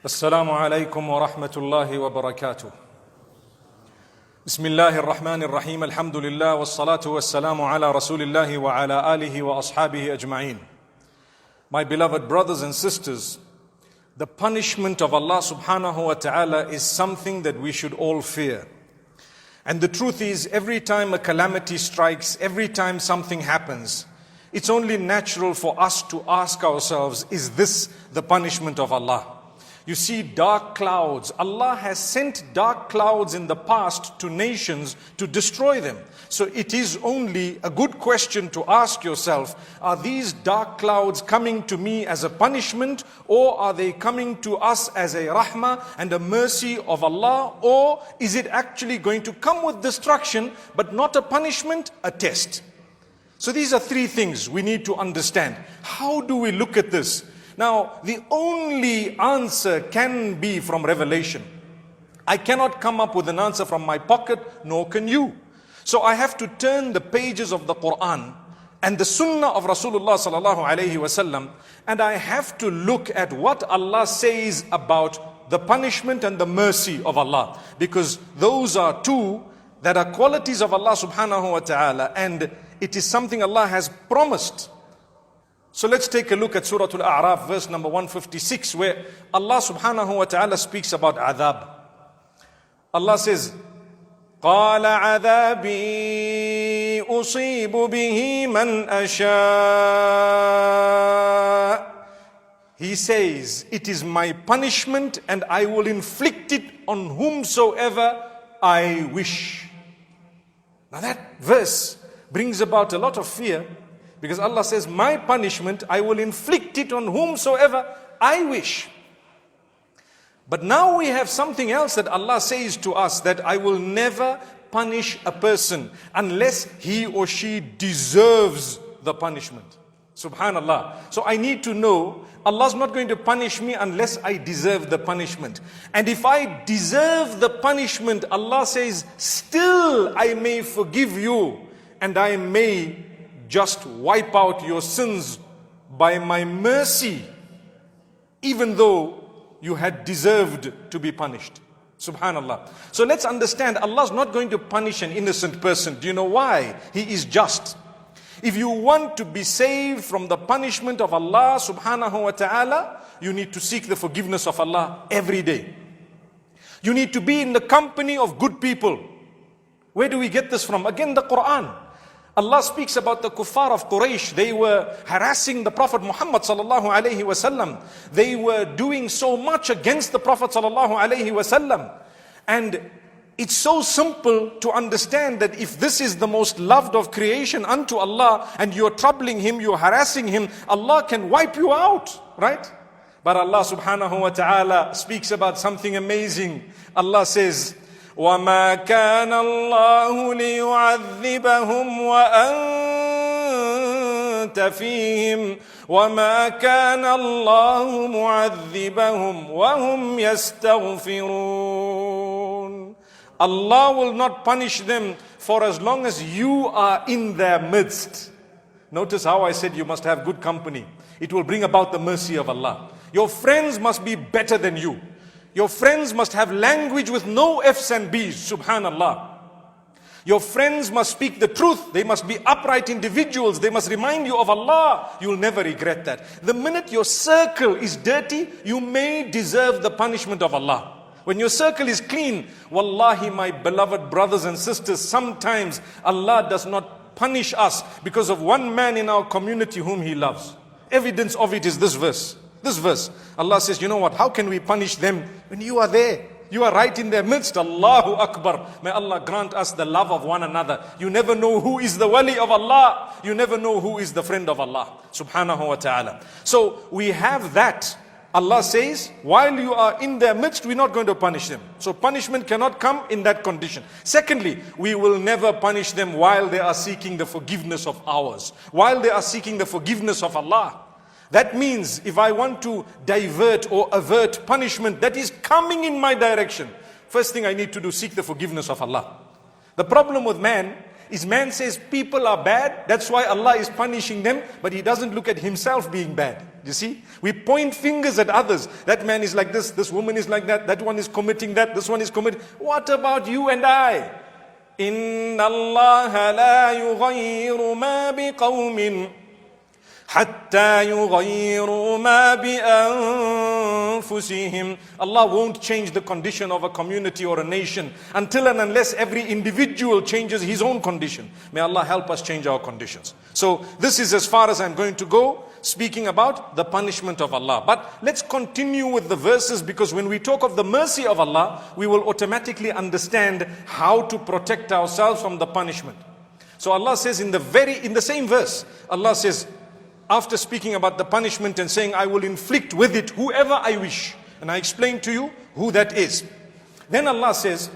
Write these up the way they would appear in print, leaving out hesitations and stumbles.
السلام عليكم ورحمة الله وبركاته. بسم الله الرحمن الرحيم. الحمد لله والصلاة والسلام على رسول الله وعلى آله وأصحابه أجمعين. My beloved brothers and sisters, the punishment of Allah subhanahu wa ta'ala is something that we should all fear. And the truth is, every time a calamity strikes, every time something happens, it's only natural for us to ask ourselves, is this the punishment of Allah? You see dark clouds. Allah has sent dark clouds in the past to nations to destroy them. So it is only a good question to ask yourself, are these dark clouds coming to me as a punishment, or are they coming to us as a rahmah and a mercy of Allah, or is it actually going to come with destruction but not a punishment, a test? So these are three things we need to understand. How do we look at this? Now, the only answer can be from revelation. I cannot come up with an answer from my pocket, nor can you. So I have to turn the pages of the Quran and the Sunnah of Rasulullah sallallahu alaihi wasallam, and I have to look at what Allah says about the punishment and the mercy of Allah, because those are two that are qualities of Allah subhanahu wa ta'ala, and it is something Allah has promised. So let's take a look at Surah Al-A'raf, verse number 156, where Allah subhanahu wa ta'ala speaks about adhab. Allah says, قَالَ عَذَابِي أُصِيبُ بِهِ مَنْ أَشَاءُ. He says, it is my punishment and I will inflict it on whomsoever I wish. Now that verse brings about a lot of fear, because Allah says, my punishment, I will inflict it on whomsoever I wish. But now we have something else that Allah says to us, that I will never punish a person unless he or she deserves the punishment. Subhanallah. So I need to know, Allah's not going to punish me unless I deserve the punishment. And if I deserve the punishment, Allah says, still I may forgive you and I may just wipe out your sins by my mercy, even though you had deserved to be punished. Subhanallah. So let's understand, Allah's not going to punish an innocent person. Do you know why? He is just. If you want to be saved from the punishment of Allah subhanahu wa ta'ala, you need to seek the forgiveness of Allah every day. You need to be in the company of good people. Where do we get this from? Again, the Quran. Allah speaks about the kuffar of Quraysh. They were harassing the Prophet Muhammad sallallahu alaihi wasallam. They were doing so much against the Prophet sallallahu alaihi wasallam. And it's so simple to understand that if this is the most loved of creation unto Allah, and you're troubling him, you're harassing him, Allah can wipe you out, right? But Allah subhanahu wa ta'ala speaks about something amazing. Allah says, وَمَا كَانَ اللَّهُ لِيُعَذِّبَهُمْ وَأَنْتَ فِيهِمْ وَمَا كَانَ اللَّهُ مُعَذِّبَهُمْ وَهُمْ يَسْتَغْفِرُونَ. Allah will not punish them for as long as you are in their midst. Notice how I said you must have good company. It will bring about the mercy of Allah. Your friends must be better than you. Your friends must have language with no F's and B's, subhanallah. Your friends must speak the truth. They must be upright individuals. They must remind you of Allah. You will never regret that. The minute your circle is dirty, you may deserve the punishment of Allah. When your circle is clean, wallahi, my beloved brothers and sisters, sometimes Allah does not punish us because of one man in our community whom He loves. Evidence of it is this verse. This verse, Allah says, you know what, how can we punish them when you are there? You are right in their midst. Allahu Akbar. May Allah grant us the love of one another. You never know who is the wali of Allah. You never know who is the friend of Allah subhanahu wa ta'ala. So we have that. Allah says, while you are in their midst, we're not going to punish them. So punishment cannot come in that condition. Secondly, we will never punish them while they are seeking the forgiveness of ours, while they are seeking the forgiveness of Allah. That means if I want to divert or avert punishment that is coming in my direction, first thing I need to do, seek the forgiveness of Allah. The problem with man is says people are bad, that's why Allah is punishing them, but he doesn't look at himself being bad. You see? We point fingers at others. That man is like this woman is like that one is committing that, this one is committing. What about you and I? إِنَّ اللَّهَ لَا يُغَيِّرُ مَا بِقَوْمٍ حَتَّى يُغَيِّرُوا مَا بِأَنفُسِهِمْ. Allah won't change the condition of a community or a nation until and unless every individual changes his own condition. May Allah help us change our conditions. So this is as far as I'm going to go, speaking about the punishment of Allah. But let's continue with the verses, because when we talk of the mercy of Allah, we will automatically understand how to protect ourselves from the punishment. So Allah says in the same verse, Allah says, after speaking about the punishment and saying, I will inflict with it whoever I wish. And I explained to you who that is. Then Allah says,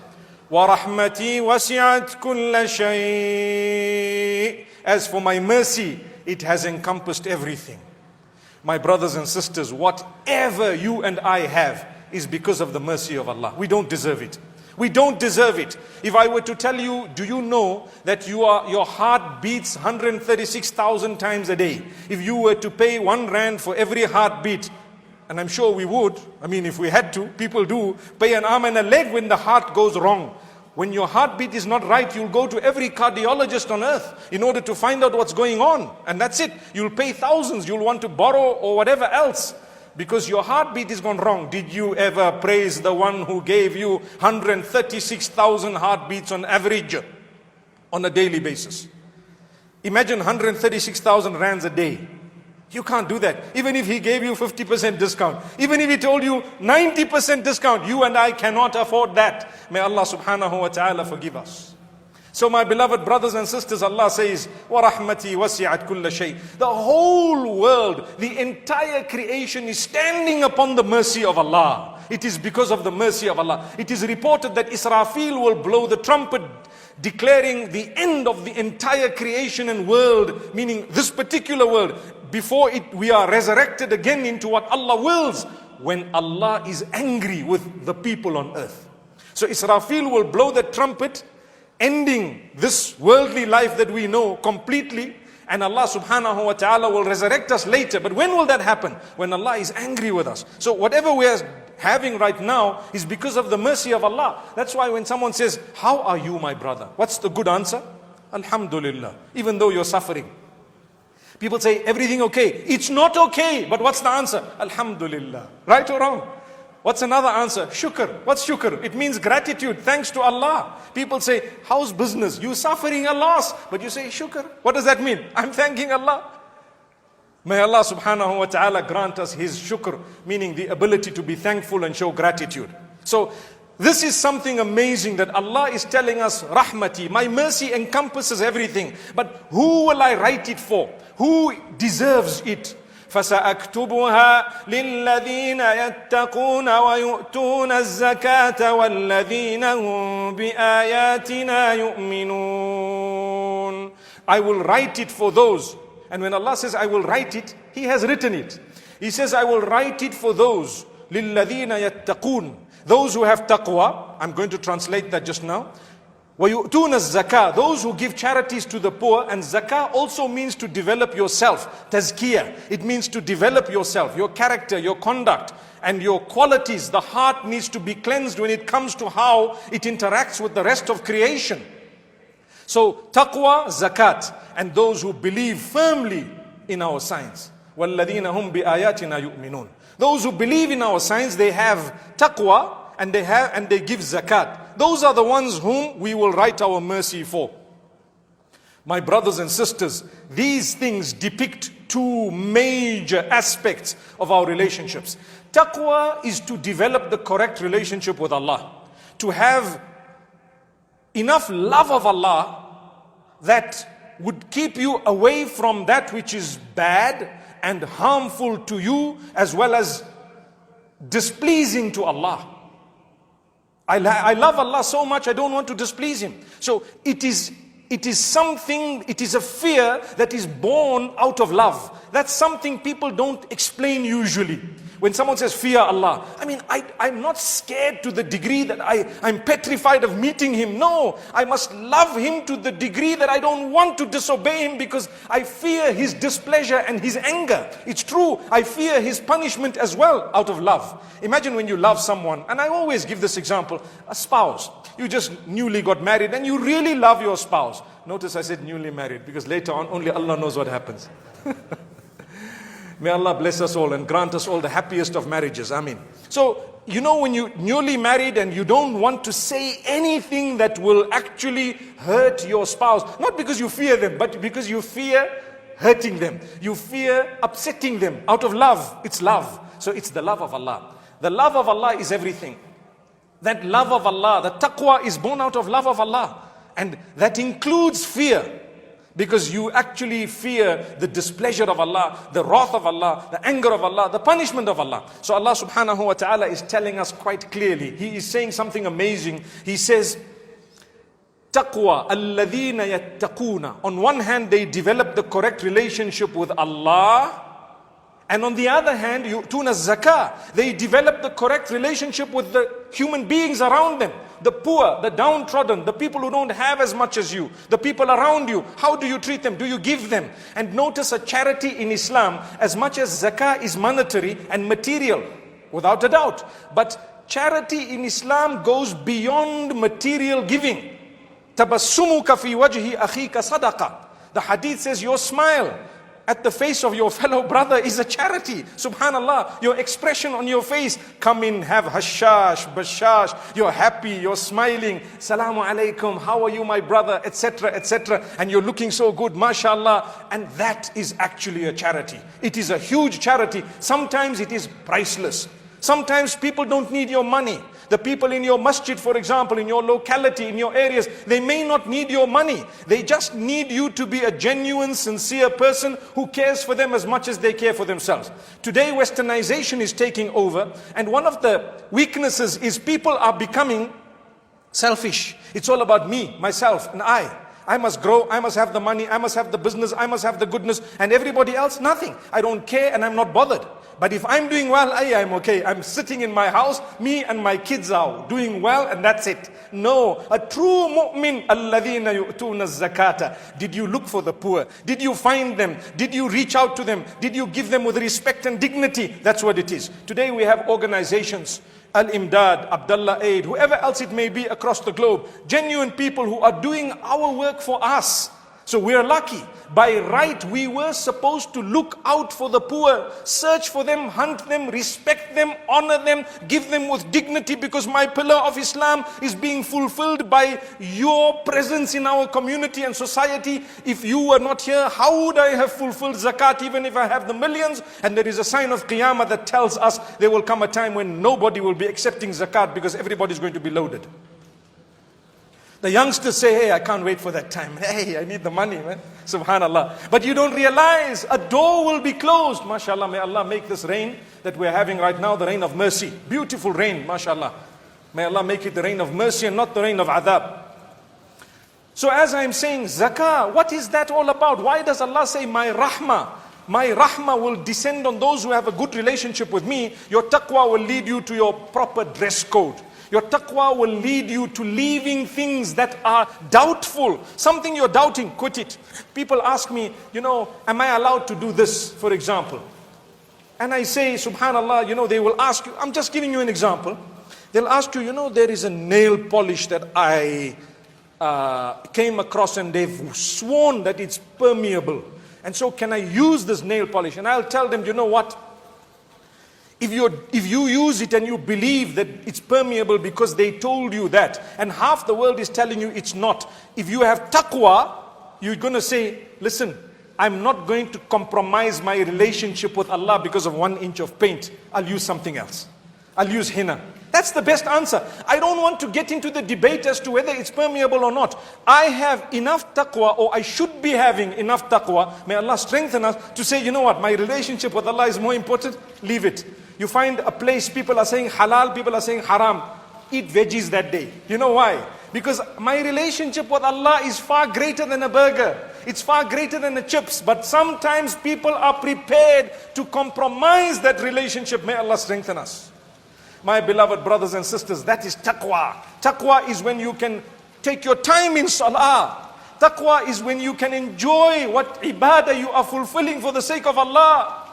وَرَحْمَتِي وَسِعَتْ كُلَّ شَيْءٍ. As for my mercy, it has encompassed everything. My brothers and sisters, whatever you and I have is because of the mercy of Allah. We don't deserve it. We don't deserve it. If I were to tell you, do you know that your heart beats 136,000 times a day? If you were to pay 1 rand for every heartbeat, and I'm sure we would, I mean if we had to, people do, pay an arm and a leg when the heart goes wrong. When your heartbeat is not right, you'll go to every cardiologist on earth in order to find out what's going on. And that's it. You'll pay thousands, you'll want to borrow or whatever else, because your heartbeat is gone wrong. Did you ever praise the one who gave you 136,000 heartbeats on average on a daily basis? Imagine 136,000 rands a day. You can't do that. Even if he gave you 50% discount, even if he told you 90% discount, you and I cannot afford that. May Allah subhanahu wa ta'ala forgive us. So my beloved brothers and sisters, Allah says, وَرَحْمَتِي وَسِعَتْ كُلَّ شَيْءٍ. The whole world, the entire creation is standing upon the mercy of Allah. It is because of the mercy of Allah. It is reported that Israfil will blow the trumpet, declaring the end of the entire creation and world, meaning this particular world, before we are resurrected again into what Allah wills, when Allah is angry with the people on earth. So Israfil will blow the trumpet, ending this worldly life that we know completely, and Allah subhanahu wa ta'ala will resurrect us later. But when will that happen? When Allah is angry with us. So whatever we are having right now is because of the mercy of Allah. That's why when someone says, how are you, my brother? What's the good answer? Alhamdulillah. Even though you're suffering. People say, everything okay? It's not okay. But what's the answer? Alhamdulillah. Right or wrong? What's another answer? Shukr. What's shukr? It means gratitude, thanks to Allah. People say, how's business? You're suffering a loss, but you say shukr. What does that mean? I'm thanking Allah. May Allah subhanahu wa ta'ala grant us His shukr, meaning the ability to be thankful and show gratitude. So this is something amazing that Allah is telling us, rahmati, my mercy encompasses everything. But who will I write it for? Who deserves it? فَسَأَكْتُبُهَا لِلَّذِينَ يَتَّقُونَ وَيُؤْتُونَ الزَّكَاةَ وَالَّذِينَ هُمْ بِآيَاتِنَا يُؤْمِنُونَ. I will write it for those. And when Allah says I will write it, He has written it. He says I will write it for those. لِلَّذِينَ يَتَّقُونَ. Those who have taqwa. I'm going to translate that just now. وَيُؤْتُونَ الزَّكَاةَ. Those who give charities to the poor. And zakah also means to develop yourself. Tazkiyah. It means to develop yourself, your character, your conduct, and your qualities. The heart needs to be cleansed when it comes to how it interacts with the rest of creation. So taqwa, zakat, and those who believe firmly in our signs. وَالَّذِينَ هُمْ بِآيَاتِنَا يُؤْمِنُونَ. Those who believe in our signs, they have taqwa, and they give zakat. Those are the ones whom we will write our mercy for. My brothers and sisters, these things depict two major aspects of our relationships. Taqwa is to develop the correct relationship with Allah, to have enough love of Allah that would keep you away from that which is bad and harmful to you, as well as displeasing to Allah. I love Allah so much, I don't want to displease Him. So it is something, it is a fear that is born out of love. That's something people don't explain usually. When someone says fear Allah, I mean, I'm not scared to the degree that I'm petrified of meeting Him. No, I must love Him to the degree that I don't want to disobey Him because I fear His displeasure and His anger. It's true, I fear His punishment as well out of love. Imagine when you love someone, and I always give this example, a spouse. You just newly got married and you really love your spouse. Notice I said newly married because later on only Allah knows what happens. May Allah bless us all and grant us all the happiest of marriages. Ameen. So, you know, when you're newly married and you don't want to say anything that will actually hurt your spouse, not because you fear them, but because you fear hurting them. You fear upsetting them out of love. It's love. So it's the love of Allah. The love of Allah is everything. That love of Allah, the taqwa is born out of love of Allah. And that includes fear. Because you actually fear the displeasure of Allah, the wrath of Allah, the anger of Allah, the punishment of Allah. So Allah subhanahu wa ta'ala is telling us quite clearly. He is saying something amazing. He says, Taqwa, alladhina yattaquna. On one hand, they develop the correct relationship with Allah. And on the other hand, yu'tuna zakah. They develop the correct relationship with the human beings around them. The poor, the downtrodden, the people who don't have as much as you, the people around you. How do you treat them? Do you give them? And notice a charity in Islam, as much as zakah is monetary and material, without a doubt. But charity in Islam goes beyond material giving. Tabassumuka fi wajhi akhika sadaqa. The hadith says your smile at the face of your fellow brother is a charity. Subhanallah, your expression on your face, come in, have hashash, bashash, you're happy, you're smiling, salamu alaikum, how are you my brother, etc., etc. And you're looking so good, mashallah. And that is actually a charity. It is a huge charity. Sometimes it is priceless. Sometimes people don't need your money. The people in your masjid, for example, in your locality, in your areas, they may not need your money. They just need you to be a genuine, sincere person who cares for them as much as they care for themselves. Today, westernization is taking over, and one of the weaknesses is people are becoming selfish. It's all about me, myself, and I. I must grow, I must have the money, I must have the business, I must have the goodness, and everybody else, nothing. I don't care and I'm not bothered. But if I'm doing well, I'm okay. I'm sitting in my house, me and my kids are doing well, and that's it. No, a true mu'min, alladhina yu'tuna zakata. Did you look for the poor? Did you find them? Did you reach out to them? Did you give them with respect and dignity? That's what it is. Today we have organizations, Al-Imdad, Abdullah Aid, whoever else it may be across the globe, genuine people who are doing our work for us. So we're lucky. By right, we were supposed to look out for the poor, search for them, hunt them, respect them, honor them, give them with dignity, because my pillar of Islam is being fulfilled by your presence in our community and society. If you were not here, how would I have fulfilled zakat even if I have the millions? And there is a sign of Qiyamah that tells us there will come a time when nobody will be accepting zakat because everybody is going to be loaded. The youngsters say, hey, I can't wait for that time. Hey, I need the money, man. Subhanallah. But you don't realize a door will be closed. MashaAllah, may Allah make this rain that we're having right now the rain of mercy. Beautiful rain, MashaAllah. May Allah make it the rain of mercy and not the rain of adhab. So as I'm saying, zakah, what is that all about? Why does Allah say, my rahmah? My rahmah will descend on those who have a good relationship with me. Your taqwa will lead you to your proper dress code. Your taqwa will lead you to leaving things that are doubtful. Something you're doubting, quit it. People ask me, am I allowed to do this, for example? And I say, subhanallah, they will ask you, I'm just giving you an example. They'll ask you, there is a nail polish that I came across and they've sworn that it's permeable. And so can I use this nail polish? And I'll tell them, you know what? If you use it and you believe that it's permeable because they told you that, and half the world is telling you it's not, if you have taqwa, you're going to say, listen, I'm not going to compromise my relationship with Allah because of 1 inch of paint. I'll use something else. I'll use henna. That's the best answer. I don't want to get into the debate as to whether it's permeable or not. I have enough taqwa, or I should be having enough taqwa. May Allah strengthen us to say, you know what, my relationship with Allah is more important. Leave it. You find a place, people are saying halal, people are saying haram. Eat veggies that day. You know why? Because my relationship with Allah is far greater than a burger. It's far greater than the chips. But sometimes people are prepared to compromise that relationship. May Allah strengthen us. My beloved brothers and sisters, that is taqwa. Taqwa is when you can take your time in salah. Taqwa is when you can enjoy what ibadah you are fulfilling for the sake of Allah.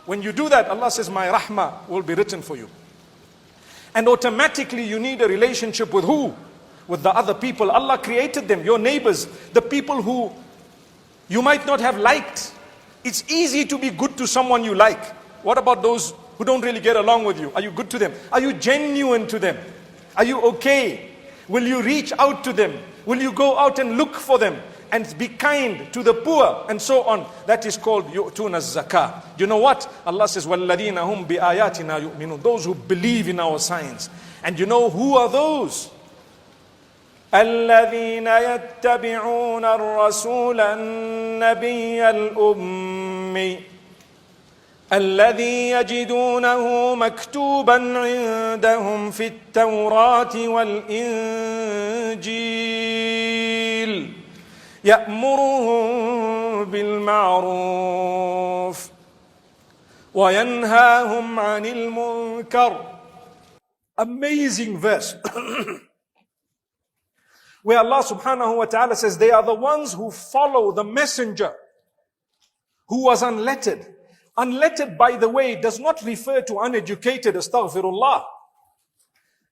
When you do that, Allah says, my rahmah will be written for you. And automatically you need a relationship with who? With the other people. Allah created them, your neighbors, the people who you might not have liked. It's easy to be good to someone you like. What about those who don't really get along with you? Are you good to them? Are you genuine to them? Are you okay? Will you reach out to them? Will you go out and look for them? And be kind to the poor and so on. That is called yu'tuna zakah. You know what? Allah says, وَالَّذِينَ هُمْ بِآيَاتِنَا يُؤْمِنُونَ. Those who believe in our signs. And you know who are those? الَّذِينَ يَتَّبِعُونَ الرَّسُولَ النَّبِيَّ الْأُمِّيِّ الذي يجدونه مكتوبا عندهم في التوراة والإنجيل يأمرهم بالمعروف وينهاهم عن المنكر. Amazing verse where Allah subhanahu wa ta'ala says they are the ones who follow the messenger who was unlettered. Unlettered, by the way, does not refer to uneducated, astaghfirullah.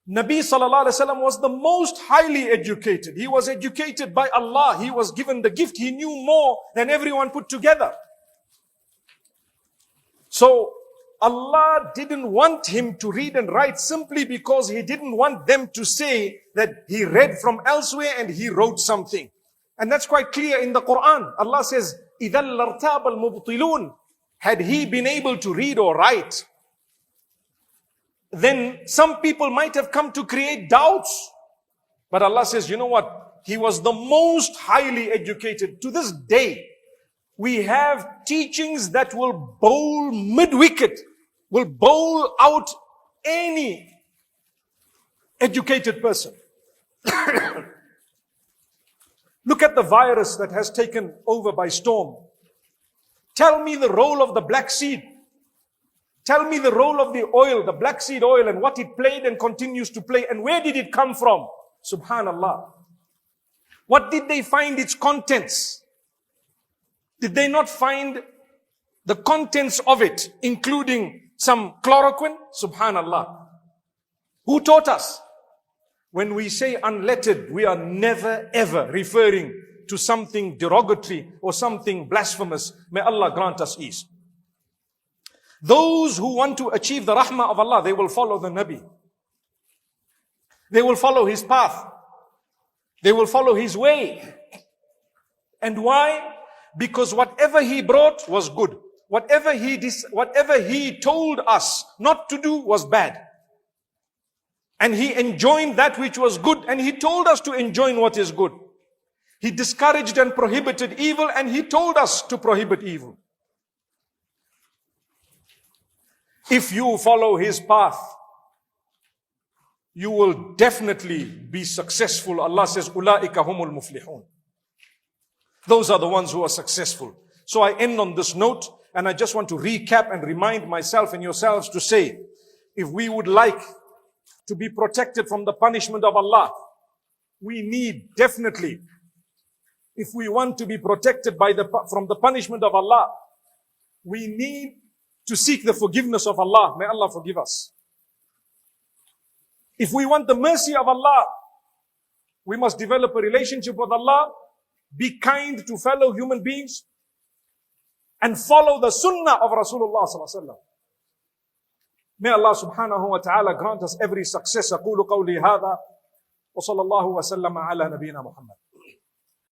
Nabi sallallahu alaihi wasallam was the most highly educated. He was educated by Allah. He was given the gift. He knew more than everyone put together. So Allah didn't want him to read and write simply because he didn't want them to say that he read from elsewhere and he wrote something. And that's quite clear in the Quran. Allah says, إِذَا الْارْتَابَ الْمُبْطِلُونَ. Had he been able to read or write, then some people might have come to create doubts. But Allah says, you know what? He was the most highly educated. To this day, we have teachings that will bowl mid-wicket, will bowl out any educated person. Look at the virus that has taken over by storm. Tell me the role of the black seed. Tell me the role of the oil, the black seed oil, and what it played and continues to play. And where did it come from? Subhanallah. What did they find its contents? Did they not find the contents of it, including some chloroquine? Subhanallah. Who taught us? When we say unlettered, we are never ever referring to something derogatory or something blasphemous. May Allah grant us ease. Those who want to achieve the rahmah of Allah, they will follow the Nabi. They will follow his path. They will follow his way. And why? Because whatever he brought was good. Whatever he told us not to do was bad. And he enjoined that which was good, and he told us to enjoin what is good. He discouraged and prohibited evil, and he told us to prohibit evil. If you follow his path, you will definitely be successful. Allah says, "Ulaika humul muflihun." Those are the ones who are successful. So I end on this note, and I just want to recap and remind myself and yourselves to say, if we would like to be protected from the punishment of Allah, we need definitely, if we want to be protected from the punishment of Allah, we need to seek the forgiveness of Allah. May Allah forgive us. If we want the mercy of Allah, we must develop a relationship with Allah, be kind to fellow human beings, and follow the sunnah of Rasulullah sallallahu alaihi wasallam. May Allah subhanahu wa ta'ala grant us every success. أقول قولي هذا وصلى الله وسلم على نبينا محمد.